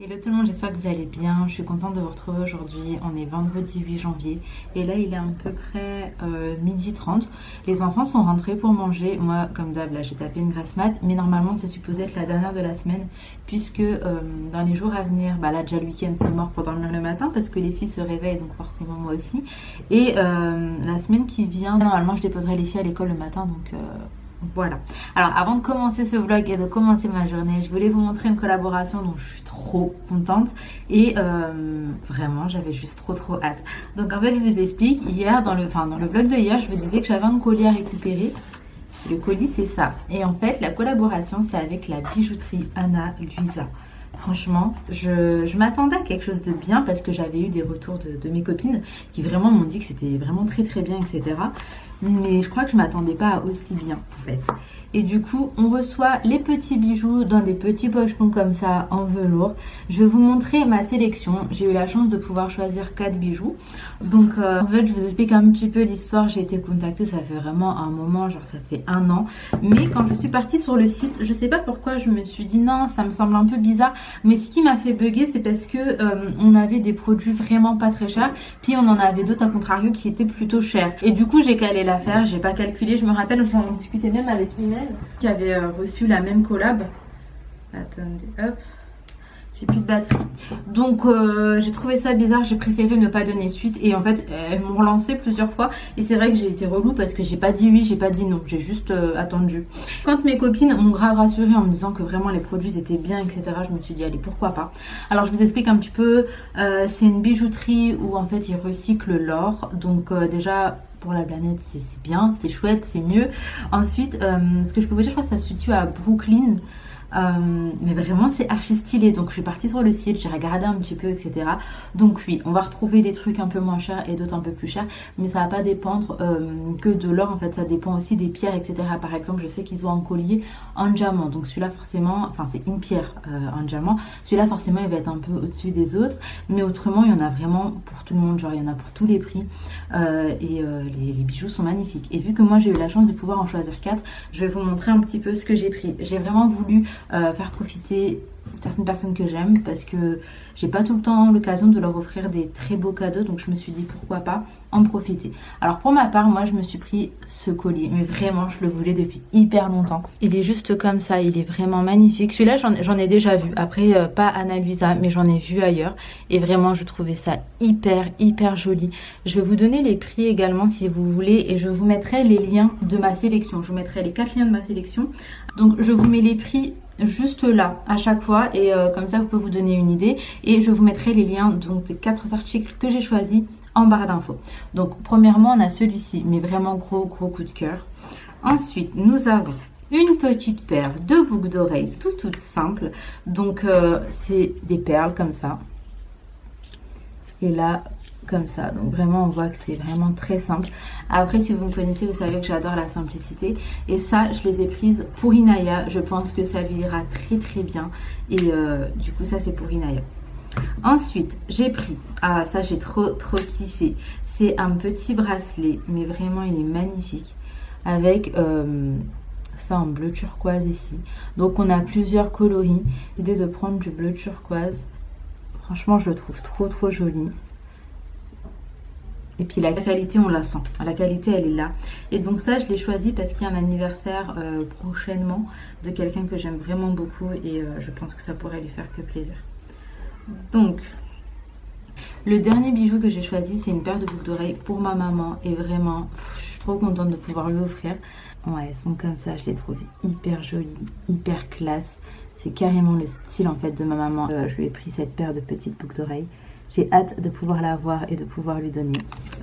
Hello tout le monde, j'espère que vous allez bien. Je suis contente de vous retrouver aujourd'hui. On est vendredi 8 janvier et là il est à peu près 12h30. Les enfants sont rentrés pour manger. Moi, comme d'hab, là j'ai tapé une grasse mat, mais normalement c'est supposé être la dernière de la semaine puisque dans les jours à venir, là déjà le week-end c'est mort pour dormir le matin parce que les filles se réveillent, donc forcément moi aussi. Et la semaine qui vient, normalement je déposerai les filles à l'école le matin, donc voilà. Alors avant de commencer ce vlog et de commencer ma journée, je voulais vous montrer une collaboration dont je suis trop contente et vraiment j'avais juste trop hâte. Donc en fait je vous explique, hier dans le vlog de hier je vous disais que j'avais un colis à récupérer. Le colis c'est ça. Et en fait la collaboration c'est avec la bijouterie Ana Luisa. Franchement, je m'attendais à quelque chose de bien parce que j'avais eu des retours de mes copines qui vraiment m'ont dit que c'était vraiment très bien, etc. Mais je crois que je m'attendais pas à aussi bien en fait. Et du coup, on reçoit les petits bijoux dans des petits pochetons comme ça en velours. Je vais vous montrer ma sélection. J'ai eu la chance de pouvoir choisir 4 bijoux. Donc en fait, je vous explique un petit peu l'histoire. J'ai été contactée, ça fait vraiment un moment, genre ça fait 1 an. Mais quand je suis partie sur le site, je sais pas pourquoi je me suis dit non, ça me semble un peu bizarre. Mais ce qui m'a fait bugger, c'est parce que on avait des produits vraiment pas très chers. Puis on en avait d'autres à contrario qui étaient plutôt chers. Et du coup, j'ai calé l'affaire, j'ai pas calculé. Je me rappelle, j'en discutais même avec Imen qui avait reçu la même collab. Attendez, hop. J'ai plus de batterie. Donc j'ai trouvé ça bizarre, j'ai préféré ne pas donner suite. Et en fait, elles m'ont relancé plusieurs fois. Et c'est vrai que j'ai été relou parce que j'ai pas dit oui, j'ai pas dit non. J'ai juste attendu. Quand mes copines m'ont grave rassurée en me disant que vraiment les produits étaient bien, etc., je me suis dit allez, pourquoi pas. Alors je vous explique un petit peu. C'est une bijouterie où en fait ils recyclent l'or. Donc déjà... pour la planète, c'est bien, c'est chouette, c'est mieux. Ensuite, ce que je peux vous dire, je crois que ça se situe à Brooklyn. Mais vraiment c'est archi stylé, donc je suis partie sur le site, j'ai regardé un petit peu, etc. Donc oui, on va retrouver des trucs un peu moins chers et d'autres un peu plus chers, mais ça va pas dépendre que de l'or, en fait ça dépend aussi des pierres, etc. Par exemple, je sais qu'ils ont un collier en diamant, donc celui-là forcément, enfin c'est une pierre en diamant, celui-là forcément il va être un peu au-dessus des autres, mais autrement il y en a vraiment pour tout le monde, genre il y en a pour tous les prix. Les bijoux sont magnifiques, et vu que moi j'ai eu la chance de pouvoir en choisir 4, je vais vous montrer un petit peu ce que j'ai pris. J'ai vraiment voulu faire profiter certaines personnes que j'aime parce que j'ai pas tout le temps l'occasion de leur offrir des très beaux cadeaux, donc je me suis dit pourquoi pas en profiter. Alors pour ma part, moi je me suis pris ce collier, mais vraiment je le voulais depuis hyper longtemps. Il est juste comme ça, il est vraiment magnifique. Celui-là j'en ai déjà vu, après pas Ana Luisa, mais j'en ai vu ailleurs et vraiment je trouvais ça hyper joli. Je vais vous donner les prix également si vous voulez et je vous mettrai les liens de ma sélection. Je vous mettrai les 4 liens de ma sélection. Donc je vous mets les prix juste là à chaque fois et comme ça vous pouvez vous donner une idée, et je vous mettrai les liens donc des 4 articles que j'ai choisis en barre d'infos. Donc premièrement on a celui-ci, mais vraiment gros coup de cœur. Ensuite nous avons une petite paire de boucles d'oreilles toutes simples, donc c'est des perles comme ça et là comme ça, donc vraiment on voit que c'est vraiment très simple. Après si vous me connaissez, vous savez que j'adore la simplicité, et ça je les ai prises pour Inaya. Je pense que ça lui ira très bien, et du coup ça c'est pour Inaya. Ensuite j'ai pris, ça j'ai trop kiffé, c'est un petit bracelet, mais vraiment il est magnifique, avec ça en bleu turquoise ici. Donc on a plusieurs coloris. J'ai décidé de prendre du bleu turquoise, franchement je le trouve trop joli. Et puis la qualité, on la sent. La qualité, elle est là. Et donc ça, je l'ai choisi parce qu'il y a un anniversaire prochainement de quelqu'un que j'aime vraiment beaucoup. Et je pense que ça pourrait lui faire que plaisir. Donc, le dernier bijou que j'ai choisi, c'est une paire de boucles d'oreilles pour ma maman. Et vraiment, je suis trop contente de pouvoir lui offrir. Ouais, elles sont comme ça. Je les trouve hyper jolies, hyper classe. C'est carrément le style en fait de ma maman. Je lui ai pris cette paire de petites boucles d'oreilles. J'ai hâte de pouvoir la voir et de pouvoir lui donner.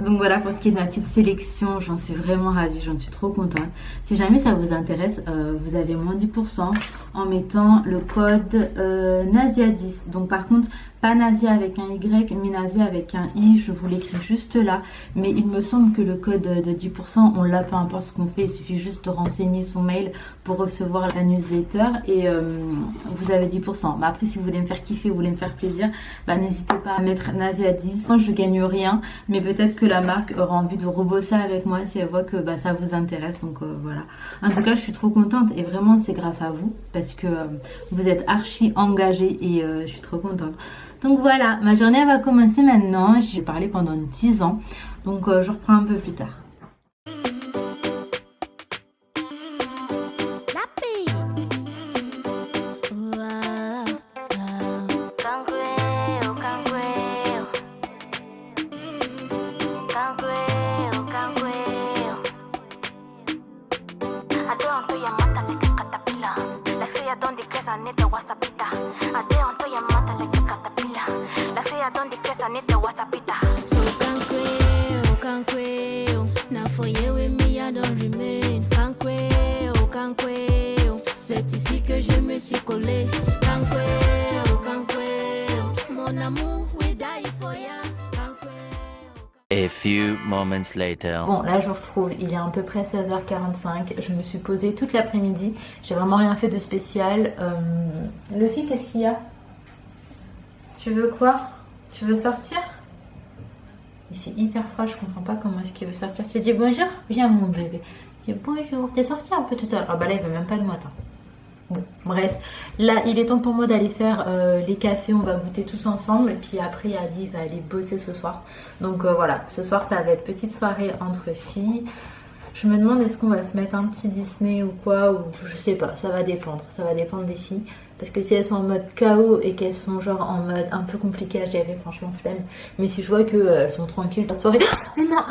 Donc voilà pour ce qui est de ma petite sélection. J'en suis vraiment ravie, j'en suis trop contente. Si jamais ça vous intéresse, vous avez moins 10% en mettant le code Nazia10. Donc par contre, pas Nazia avec un Y, mais Nazia avec un I. Je vous l'écris juste là. Mais il me semble que le code de 10%, on l'a peu importe ce qu'on fait. Il suffit juste de renseigner son mail pour recevoir la newsletter. Et vous avez 10%. Mais après, si vous voulez me faire kiffer, vous voulez me faire plaisir, n'hésitez pas à mettre être naze à 10. Moi je gagne rien, mais peut-être que la marque aura envie de rebosser avec moi si elle voit que bah, ça vous intéresse. Donc voilà. En tout cas je suis trop contente et vraiment c'est grâce à vous parce que vous êtes archi engagés et je suis trop contente. Donc voilà, ma journée va commencer maintenant. J'ai parlé pendant 10 ans, donc je reprends un peu plus tard. C'est ici que je me suis collée. Mon amour, we die for ya. A few moments later. Bon, là je vous retrouve, il est à peu près 16h45. Je me suis posée toute l'après-midi. J'ai vraiment rien fait de spécial. Luffy, qu'est-ce qu'il y a? Tu veux quoi? Tu veux sortir? Il fait hyper froid, je comprends pas comment est-ce qu'il veut sortir. Tu dis bonjour? Viens mon bébé. Je dis bonjour. T'es sorti un peu tout à l'heure. Ah bah là il veut même pas de moi, attends. Bon, bref, là il est temps pour moi d'aller faire les cafés, on va goûter tous ensemble et puis après Ali va aller bosser ce soir. Donc voilà, ce soir ça va être petite soirée entre filles. Je me demande est-ce qu'on va se mettre un petit Disney ou quoi, ou je sais pas, ça va dépendre des filles. Parce que si elles sont en mode KO et qu'elles sont genre en mode un peu compliqué à gérer, franchement flemme. Mais si je vois qu'elles sont tranquilles la soirée, mais non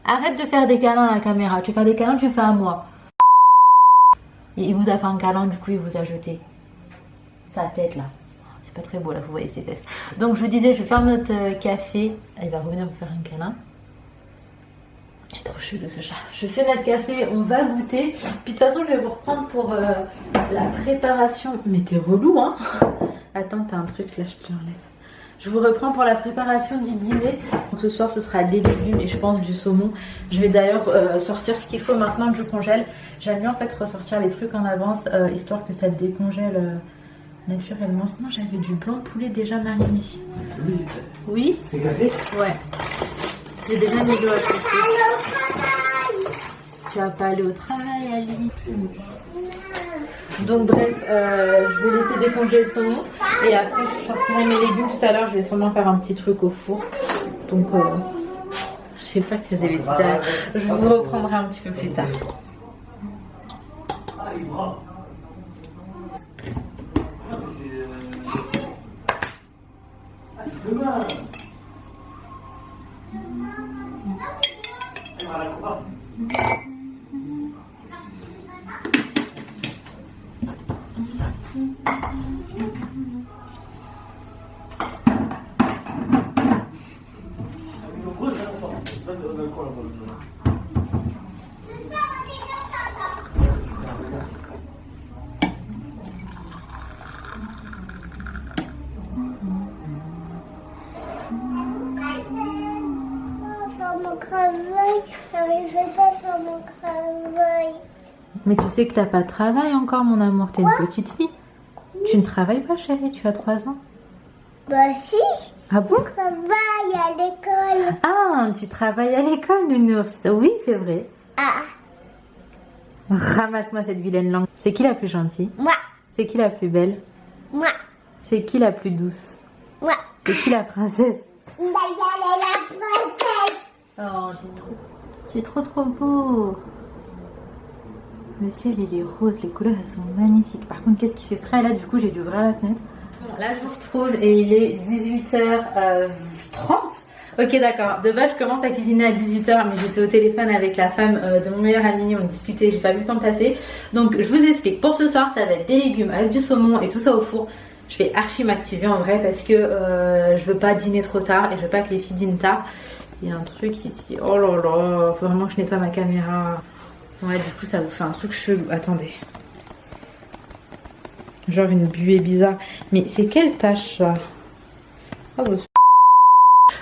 arrête de faire des câlins à la caméra, tu fais des câlins, tu fais à moi. Et il vous a fait un câlin, du coup il vous a jeté sa tête là. C'est pas très beau là, vous voyez ses fesses. Donc je vous disais, je vais faire notre café. Il va revenir vous faire un câlin. Il est trop chelou ce chat. Je fais notre café, on va goûter. Puis de toute façon je vais vous reprendre pour la préparation. Mais t'es relou hein. Attends, t'as un truc là, je te l'enlève. Je vous reprends pour la préparation du dîner. Donc ce soir ce sera des légumes et je pense du saumon. Je vais d'ailleurs sortir ce qu'il faut maintenant que je congèle. J'aime bien en fait ressortir les trucs en avance histoire que ça décongèle naturellement. Sinon j'avais du blanc de poulet déjà mariné. Oui. C'est café? Ouais. J'ai déjà mis l'eau à chauffer. Tu vas pas aller au travail Ali? Donc bref, je vais laisser décongeler le saumon et après je sortirai mes légumes tout à l'heure. Je vais sûrement faire un petit truc au four. Donc je sais pas que des bêtises. Je vous reprendrai un petit peu plus tard. Mais tu sais que t'as pas de travail encore mon amour, t'es une petite fille. Tu ne travailles pas chérie, tu as 3 ans. Bah si. Ah bon? Je travaille à l'école. Ah, tu travailles à l'école nounours. Oui c'est vrai. Ah, Ramasse-moi cette vilaine langue. C'est qui la plus gentille? moi, C'est qui la plus belle? moi, C'est qui la plus douce? moi. C'est qui la princesse? La princesse. Oh, c'est trop beau. Le ciel il est rose, les couleurs elles sont magnifiques. Par contre qu'est-ce qui fait frais là, du coup j'ai dû ouvrir la fenêtre. Bon, là je vous retrouve et il est 18h30. Ok d'accord, de base je commence à cuisiner à 18h mais j'étais au téléphone avec la femme de mon meilleur ami, on discutait, j'ai pas vu le temps passer. Donc je vous explique, pour ce soir ça va être des légumes avec du saumon et tout ça au four. Je vais archi m'activer en vrai parce que je veux pas dîner trop tard et je veux pas que les filles dînent tard. Il y a un truc ici, oh là là, faut vraiment que je nettoie ma caméra. Ouais, du coup, ça vous fait un truc chelou. Attendez. Genre une buée bizarre. Mais c'est quelle tâche, ça? Oh, bah,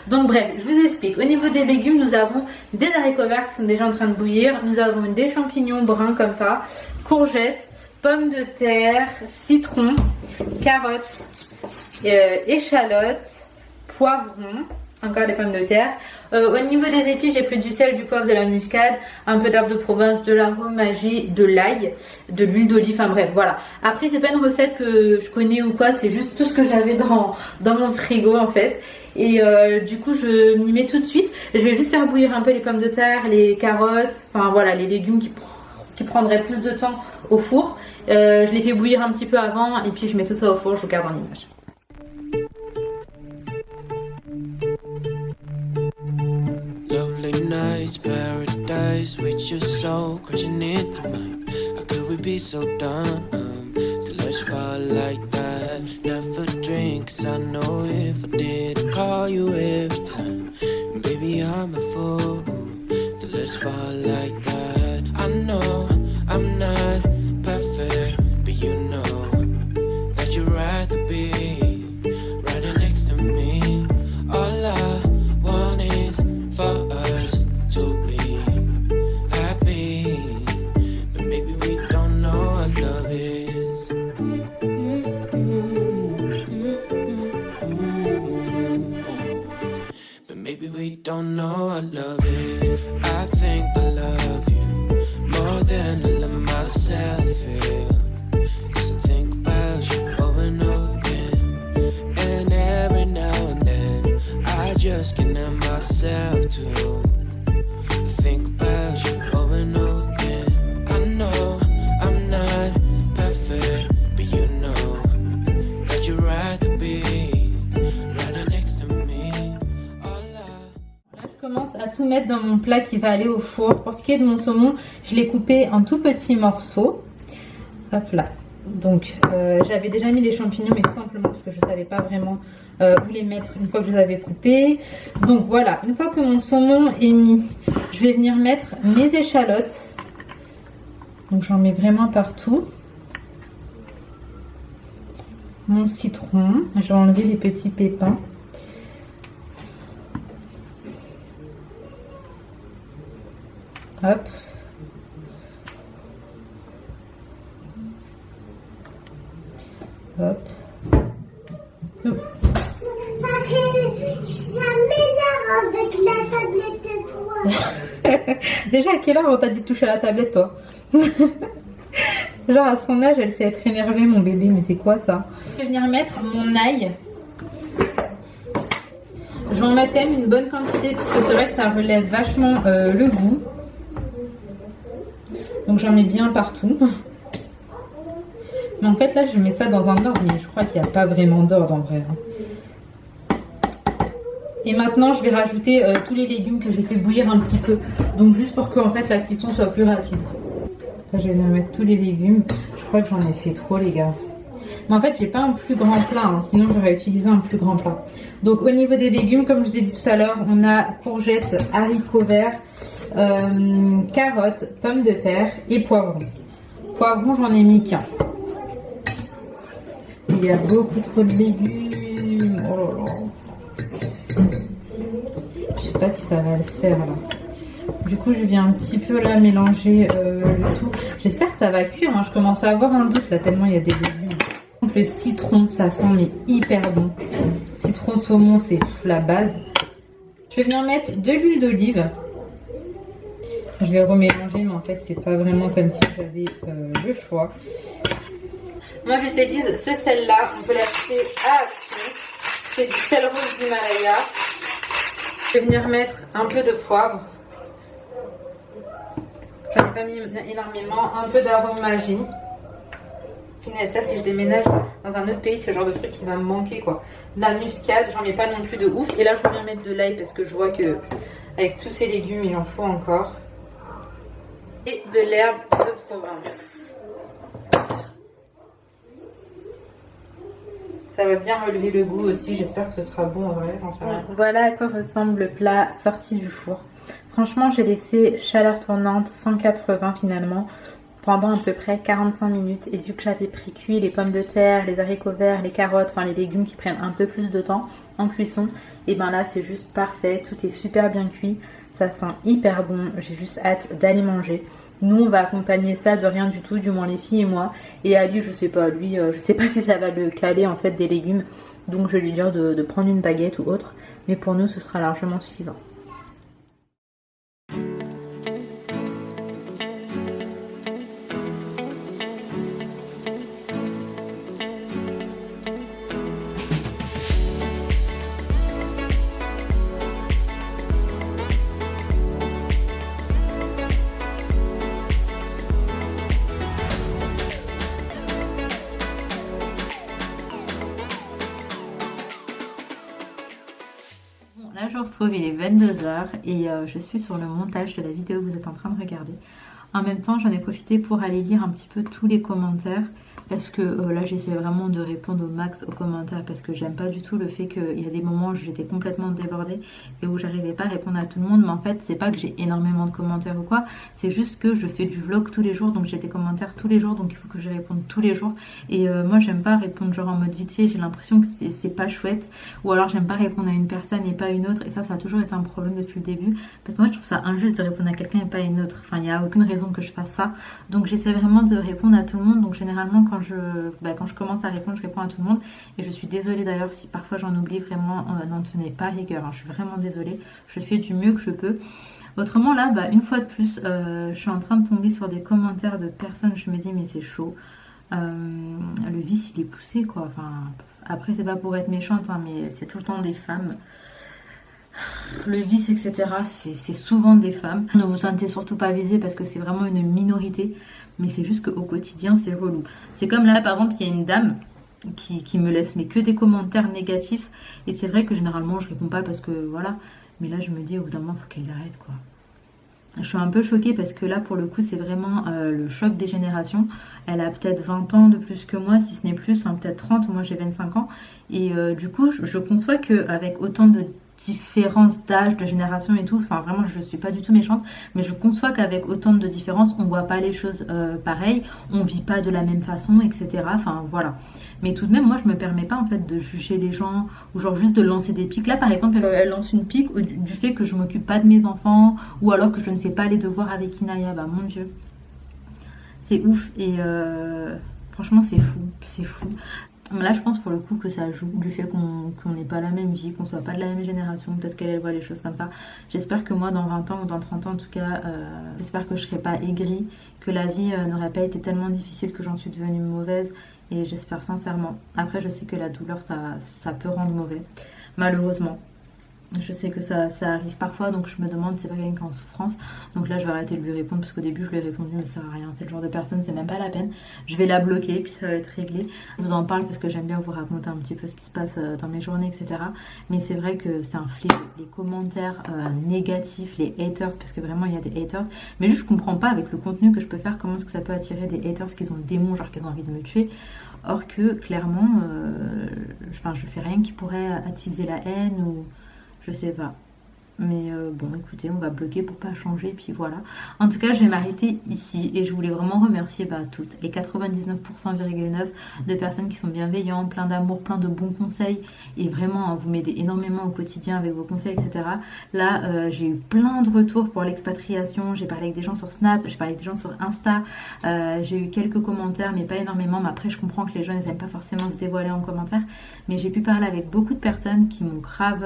donc, bref, je vous explique. Au niveau des légumes, nous avons des haricots verts qui sont déjà en train de bouillir. Nous avons des champignons bruns comme ça. Courgettes, pommes de terre, citron, carottes, échalotes, poivrons, encore des pommes de terre. Au niveau des épices, j'ai pris du sel, du poivre, de la muscade, un peu d'herbe de Provence, de l'aromagie, de l'ail, de l'huile d'olive, enfin bref, voilà. Après, c'est pas une recette que je connais ou quoi, c'est juste tout ce que j'avais dans mon frigo en fait. Et du coup, je m'y mets tout de suite. Je vais juste faire bouillir un peu les pommes de terre, les carottes, enfin voilà, les légumes qui prendraient plus de temps au four. Je les fais bouillir un petit peu avant et puis je mets tout ça au four, je vous garde en image. Lovely nights, paradise with your soul crashing into mine. How could we be so dumb to let you fall like that? Never drink, 'cause I know if I did, I'd call you every time. And baby, I'm a fool to let you fall like that. I know I'm not perfect, but you know that you'd rather be right next to me. All I want is for us to be happy, but maybe we don't know what love is. But maybe we don't know what love is. I think I love you more than I love myself, yeah. 'Cause I think about you over and over again, and every now and then I just can't help myself to think about you over and over again. I know I'm not perfect, but you know that you'd rather be right next to me. Là, je commence à tout mettre dans mon plat qui va aller au four. Pour ce qui est de mon saumon, je l'ai coupé en tout petits morceaux. Hop là. Donc, j'avais déjà mis les champignons, mais tout simplement parce que je ne savais pas vraiment où les mettre une fois que je les avais coupés. Donc voilà, une fois que mon saumon est mis, je vais venir mettre mes échalotes. Donc j'en mets vraiment partout. Mon citron, je vais enlever les petits pépins. Hop. Hop. Hop. Ça m'énerve avec la tablette de toi. Déjà, à quelle heure on t'a dit de toucher à la tablette, toi? Genre, à son âge, elle sait être énervée, mon bébé, mais c'est quoi ça? Je vais venir mettre mon ail. Je vais en mettre quand même une bonne quantité, parce que c'est vrai que ça relève vachement le goût. Donc, j'en mets bien partout. Mais en fait, là, je mets ça dans un ordre, mais je crois qu'il n'y a pas vraiment d'ordre en vrai. Et maintenant, je vais rajouter tous les légumes que j'ai fait bouillir un petit peu. Donc, juste pour que en fait, la cuisson soit plus rapide. Là, je vais venir mettre tous les légumes. Je crois que j'en ai fait trop, les gars. Mais en fait, j'ai pas un plus grand plat, hein, sinon j'aurais utilisé un plus grand plat. Donc, au niveau des légumes, comme je vous ai dit tout à l'heure, on a courgettes, haricots verts, carottes, pommes de terre et poivrons. Poivrons, j'en ai mis qu'un. Il y a beaucoup trop de légumes. Oh là là. Je sais pas si ça va le faire là. Du coup, je viens un petit peu là mélanger le tout. J'espère que ça va cuire. Hein. Je commence à avoir un doute là tellement il y a des légumes. Donc, le citron, ça sent mais hyper bon. Citron saumon, c'est la base. Je vais venir mettre de l'huile d'olive. Je vais remélanger, mais en fait, c'est pas vraiment comme si j'avais le choix. Moi, j'utilise ce sel-là. On peut l'acheter à Action. C'est du sel rose d'Himalaya. Je vais venir mettre un peu de poivre. J'en ai pas mis énormément. Un peu d'aromagie. Ça, si je déménage dans un autre pays, c'est le genre de truc qui va me manquer, quoi. De la muscade, j'en mets pas non plus de ouf. Et là, je vais mettre de l'ail parce que je vois que avec tous ces légumes, il en faut encore. Et de l'herbe de Provence. Ça va bien relever le goût aussi, j'espère que ce sera bon en vrai. Voilà à quoi ressemble le plat sorti du four. Franchement, j'ai laissé chaleur tournante 180 finalement pendant à peu près 45 minutes. Et vu que j'avais cuit les pommes de terre, les haricots verts, les carottes, enfin les légumes qui prennent un peu plus de temps en cuisson, et ben là c'est juste parfait, tout est super bien cuit. Ça sent hyper bon, j'ai juste hâte d'aller manger. Nous, on va accompagner ça de rien du tout, du moins les filles et moi. Et Ali, je sais pas, lui, je sais pas si ça va le caler en fait des légumes. Donc je vais lui dire de prendre une baguette ou autre, mais pour nous ce sera largement suffisant. Là je vous retrouve, il est 22h et je suis sur le montage de la vidéo que vous êtes en train de regarder. En même temps j'en ai profité pour aller lire un petit peu tous les commentaires parce que là j'essaie vraiment de répondre au max aux commentaires parce que j'aime pas du tout le fait qu'il y a des moments où j'étais complètement débordée et où j'arrivais pas à répondre à tout le monde. Mais en fait c'est pas que j'ai énormément de commentaires ou quoi, c'est juste que je fais du vlog tous les jours, donc j'ai des commentaires tous les jours, donc il faut que je réponde tous les jours. Et moi j'aime pas répondre genre en mode vite fait, j'ai l'impression que c'est pas chouette, ou alors j'aime pas répondre à une personne et pas une autre, et ça a toujours été un problème depuis le début parce que moi je trouve ça injuste de répondre à quelqu'un et pas à une autre. Enfin il n'y a aucune raison que je fasse ça, donc j'essaie vraiment de répondre à tout le monde. Donc généralement quand je commence à répondre, je réponds à tout le monde. Et je suis désolée d'ailleurs si parfois j'en oublie, vraiment n'en tenez pas rigueur, hein. Je suis vraiment désolée, je fais du mieux que je peux. Autrement là, une fois de plus, je suis en train de tomber sur des commentaires de personnes, je me dis mais c'est chaud. Le vice il est poussé quoi, enfin après c'est pas pour être méchante hein, mais c'est tout le temps des femmes. Le vice etc, c'est souvent des femmes. Ne vous sentez surtout pas visé parce que c'est vraiment une minorité, mais c'est juste qu'au quotidien c'est relou. C'est comme là par exemple il y a une dame qui me laisse mais que des commentaires négatifs, et c'est vrai que généralement je réponds pas parce que voilà, mais là je me dis au bout d'un moment faut qu'elle arrête quoi. Je suis un peu choquée parce que là pour le coup c'est vraiment le choc des générations. Elle a peut-être 20 ans de plus que moi, si ce n'est plus, hein, peut-être 30, moi j'ai 25 ans. Et du coup je conçois qu'avec autant de différence d'âge, de génération et tout, enfin vraiment je suis pas du tout méchante, mais je conçois qu'avec autant de différences on voit pas les choses pareilles, on vit pas de la même façon, etc. Enfin voilà. Mais tout de même moi je me permets pas en fait de juger les gens ou genre juste de lancer des piques. Là par exemple elle lance une pique du fait que je m'occupe pas de mes enfants ou alors que je ne fais pas les devoirs avec Inaya. Bah mon dieu, c'est ouf. Et franchement c'est fou, c'est fou. Là je pense pour le coup que ça joue du fait qu'on n'ait pas la même vie, qu'on soit pas de la même génération, peut-être qu'elle voit les choses comme ça. J'espère que moi dans 20 ans ou dans 30 ans en tout cas, j'espère que je serai pas aigrie, que la vie n'aurait pas été tellement difficile que j'en suis devenue mauvaise, et j'espère sincèrement. Après je sais que la douleur ça peut rendre mauvais, malheureusement. Je sais que ça arrive parfois, donc je me demande si c'est pas quelqu'un qui est en souffrance. Donc là je vais arrêter de lui répondre parce qu'au début je lui ai répondu mais ça sert à rien, c'est le genre de personne, c'est même pas la peine. Je vais la bloquer puis ça va être réglé. Je vous en parle parce que j'aime bien vous raconter un petit peu ce qui se passe dans mes journées, etc. Mais c'est vrai que c'est un fléau, les commentaires négatifs, les haters, parce que vraiment il y a des haters. Mais juste je comprends pas avec le contenu que je peux faire comment est-ce que ça peut attirer des haters qui ont le démon, genre qu'ils ont envie de me tuer. Or que clairement, je fais rien qui pourrait attiser la haine ou... Je sais pas. Mais bon, écoutez, on va bloquer pour pas changer, puis voilà. En tout cas, je vais m'arrêter ici et je voulais vraiment remercier toutes les 99,9% de personnes qui sont bienveillantes, plein d'amour, plein de bons conseils, et vraiment, vous m'aidez énormément au quotidien avec vos conseils, etc. Là, j'ai eu plein de retours pour l'expatriation, j'ai parlé avec des gens sur Snap, j'ai parlé avec des gens sur Insta, j'ai eu quelques commentaires, mais pas énormément. Mais après, je comprends que les gens, ils n'aiment pas forcément se dévoiler en commentaire, mais j'ai pu parler avec beaucoup de personnes qui m'ont grave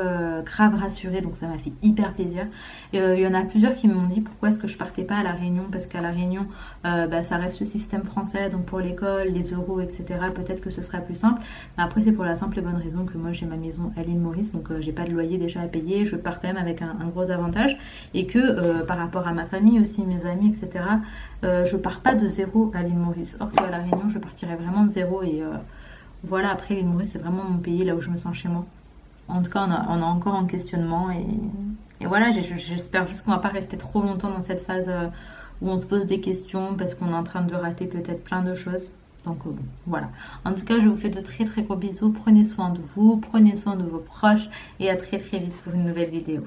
rassurée, donc ça m'a fait hyper plaisir. Il y en a plusieurs qui m'ont dit pourquoi est-ce que je partais pas à La Réunion, parce qu'à La Réunion ça reste le système français, donc pour l'école, les euros, etc. peut-être que ce serait plus simple. Mais après c'est pour la simple et bonne raison que moi j'ai ma maison à l'île Maurice, donc j'ai pas de loyer déjà à payer, je pars quand même avec un gros avantage, et que par rapport à ma famille aussi, mes amis, etc. Je pars pas de zéro à l'île Maurice, or qu'à La Réunion je partirais vraiment de zéro. Et voilà, après l'île Maurice c'est vraiment mon pays, là où je me sens chez moi. En tout cas, on a encore un questionnement, et voilà, j'espère juste qu'on va pas rester trop longtemps dans cette phase où on se pose des questions parce qu'on est en train de rater peut-être plein de choses. Donc bon, voilà. En tout cas, je vous fais de très très gros bisous. Prenez soin de vous, prenez soin de vos proches, et à très très vite pour une nouvelle vidéo.